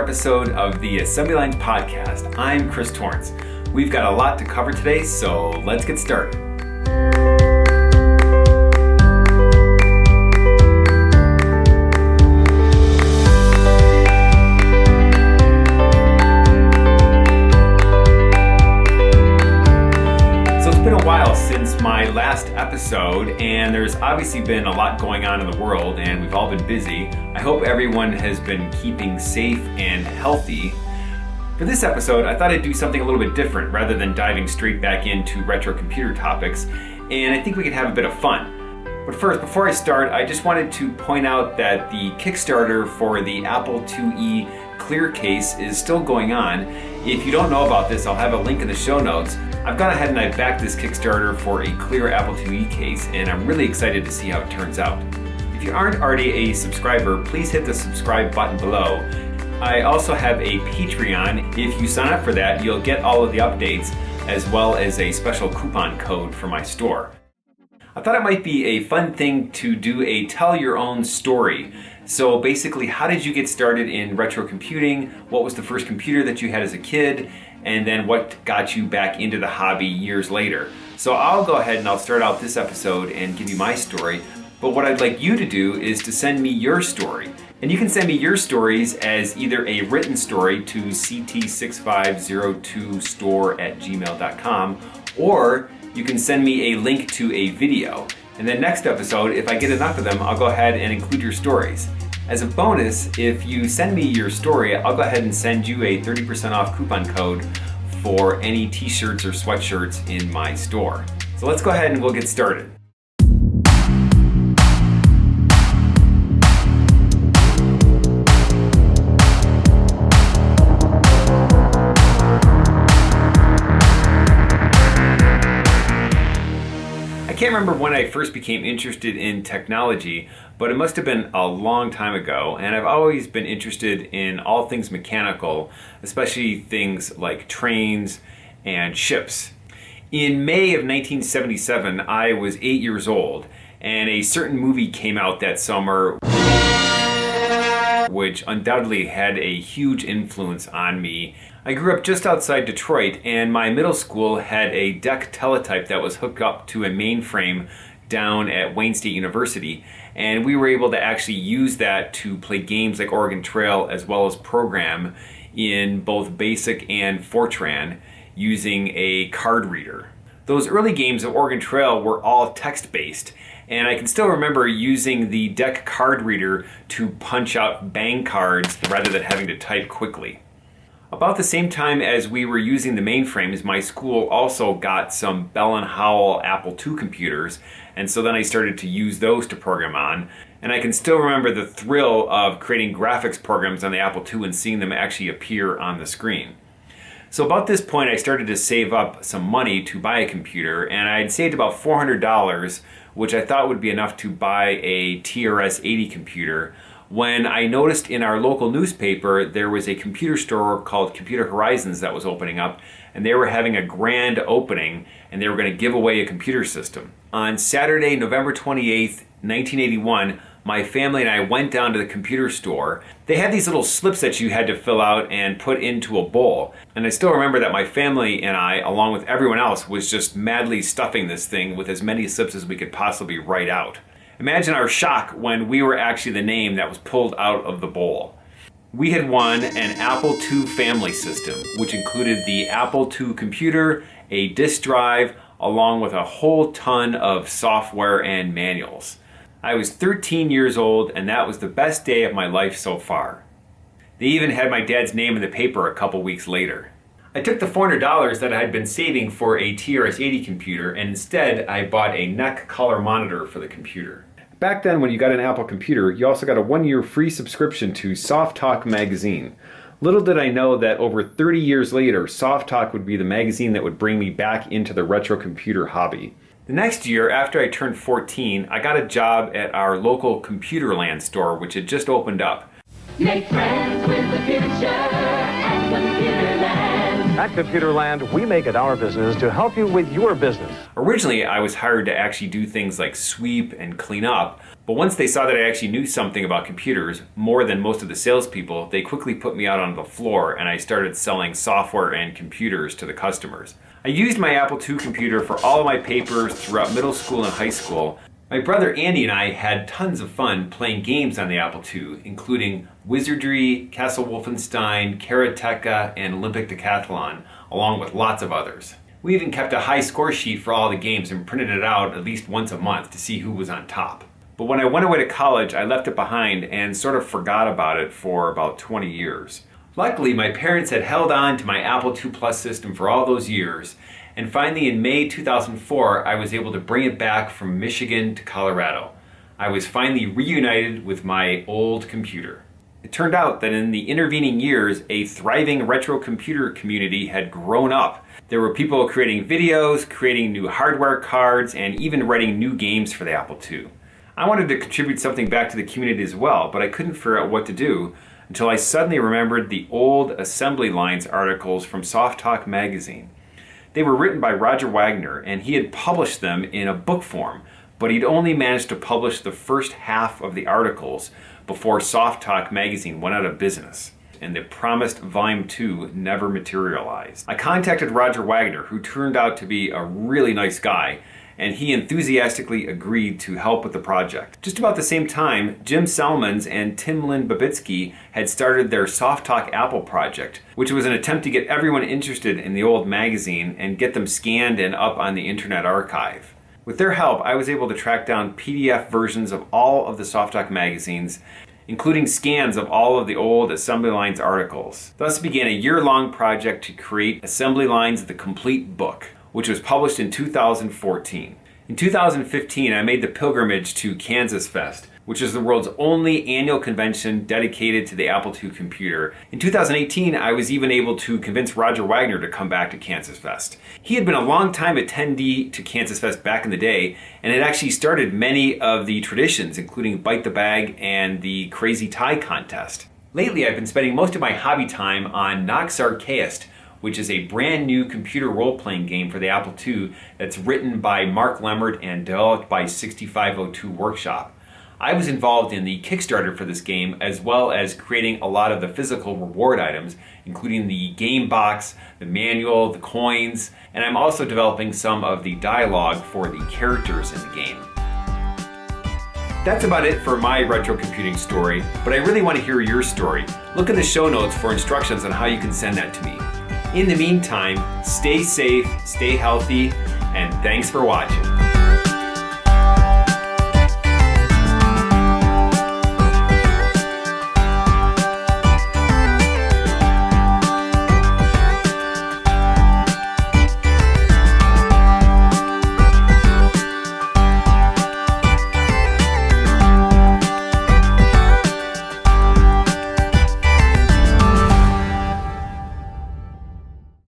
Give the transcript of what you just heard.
another episode of the Assembly Lines Podcast. I'm Chris Torrance. We've got a lot to cover today, so let's get started. My last episode, and there's obviously been a lot going on in the world and we've all been busy. I hope everyone has been keeping safe and healthy. For this episode, I thought I'd do something a little bit different rather than diving straight back into retro computer topics, and I think we could have a bit of fun. But first, before I start, I just wanted to point out that the Kickstarter for the Apple IIe Clear case is still going on. If you don't know about this, I'll have a link in the show notes. I've gone ahead and I've backed this Kickstarter for a clear Apple IIe case, and I'm really excited to see how it turns out. If you aren't already a subscriber, please hit the subscribe button below. I also have a Patreon. If you sign up for that, you'll get all of the updates as well as a special coupon code for my store. I thought it might be a fun thing to do a tell your own story. So basically, how did you get started in retro computing? What was the first computer that you had as a kid? And then what got you back into the hobby years later? So I'll go ahead and I'll start out this episode and give you my story. But what I'd like you to do is to send me your story. And you can send me your stories as either a written story to ct6502store@gmail.com, or you can send me a link to a video. And then next episode, if I get enough of them, I'll go ahead and include your stories. As a bonus, if you send me your story, I'll go ahead and send you a 30% off coupon code for any t-shirts or sweatshirts in my store. So let's go ahead and we'll get started. I can't remember when I first became interested in technology, but it must have been a long time ago, and I've always been interested in all things mechanical, especially things like trains and ships. In May of 1977, I was 8 years old, and a certain movie came out that summer which undoubtedly had a huge influence on me. I grew up just outside Detroit, and my middle school had a DEC teletype that was hooked up to a mainframe down at Wayne State University, and we were able to actually use that to play games like Oregon Trail as well as program in both BASIC and Fortran using a card reader. Those early games of Oregon Trail were all text-based, and I can still remember using the DEC card reader to punch out bang cards rather than having to type quickly. About the same time as we were using the mainframes, my school also got some Bell & Howell Apple II computers, and so then I started to use those to program on. And I can still remember the thrill of creating graphics programs on the Apple II and seeing them actually appear on the screen. So about this point, I started to save up some money to buy a computer, and I had saved about $400, which I thought would be enough to buy a TRS-80 computer, when I noticed in our local newspaper there was a computer store called Computer Horizons that was opening up, and they were having a grand opening, and they were going to give away a computer system. On Saturday, November 28th, 1981, my family and I went down to the computer store. They had these little slips that you had to fill out and put into a bowl. And I still remember that my family and I, along with everyone else, was just madly stuffing this thing with as many slips as we could possibly write out. Imagine our shock when we were actually the name that was pulled out of the bowl. We had won an Apple II family system, which included the Apple II computer, a disk drive, along with a whole ton of software and manuals. I was 13 years old, and that was the best day of my life so far. They even had my dad's name in the paper a couple weeks later. I took the $400 that I had been saving for a TRS-80 computer, and instead I bought a neck color monitor for the computer. Back then, when you got an Apple computer, you also got a 1-year free subscription to Soft Talk magazine. Little did I know that over 30 years later, Soft Talk would be the magazine that would bring me back into the retro computer hobby. The next year, after I turned 14, I got a job at our local Computerland store, which had just opened up. Make friends with the future at Computerland. At Computerland, we make it our business to help you with your business. Originally, I was hired to actually do things like sweep and clean up, but once they saw that I actually knew something about computers, more than most of the salespeople, they quickly put me out on the floor and I started selling software and computers to the customers. I used my Apple II computer for all of my papers throughout middle school and high school. My brother Andy and I had tons of fun playing games on the Apple II, including Wizardry, Castle Wolfenstein, Karateka, and Olympic Decathlon, along with lots of others. We even kept a high score sheet for all the games and printed it out at least once a month to see who was on top. But when I went away to college, I left it behind and sort of forgot about it for about 20 years. Luckily, my parents had held on to my Apple II Plus system for all those years, and finally in May 2004, I was able to bring it back from Michigan to Colorado. I was finally reunited with my old computer. It turned out that in the intervening years, a thriving retro computer community had grown up. There were people creating videos, creating new hardware cards, and even writing new games for the Apple II. I wanted to contribute something back to the community as well, but I couldn't figure out what to do until I suddenly remembered the old assembly lines articles from Soft Talk magazine. They were written by Roger Wagner, and he had published them in a book form, but he'd only managed to publish the first half of the articles before Soft Talk magazine went out of business, and the promised Volume 2 never materialized. I contacted Roger Wagner, who turned out to be a really nice guy, and he enthusiastically agreed to help with the project. Just about the same time, Jim Salmons and Tim Lynn Babitsky had started their Soft Talk Apple project, which was an attempt to get everyone interested in the old magazine and get them scanned and up on the Internet Archive. With their help, I was able to track down PDF versions of all of the Soft Talk magazines, including scans of all of the old Assembly Lines articles. Thus began a year-long project to create Assembly Lines: The Complete Book, which was published in 2014. In 2015, I made the pilgrimage to Kansas Fest, which is the world's only annual convention dedicated to the Apple II computer. In 2018, I was even able to convince Roger Wagner to come back to Kansas Fest. He had been a long-time attendee to Kansas Fest back in the day, and had actually started many of the traditions, including Bite the Bag and the Crazy Tie contest. Lately, I've been spending most of my hobby time on Nox Archaist, which is a brand new computer role-playing game for the Apple II that's written by Mark Lemmert and developed by 6502 Workshop. I was involved in the Kickstarter for this game, as well as creating a lot of the physical reward items, including the game box, the manual, the coins, and I'm also developing some of the dialogue for the characters in the game. That's about it for my retro computing story, but I really want to hear your story. Look in the show notes for instructions on how you can send that to me. In the meantime, stay safe, stay healthy, and thanks for watching.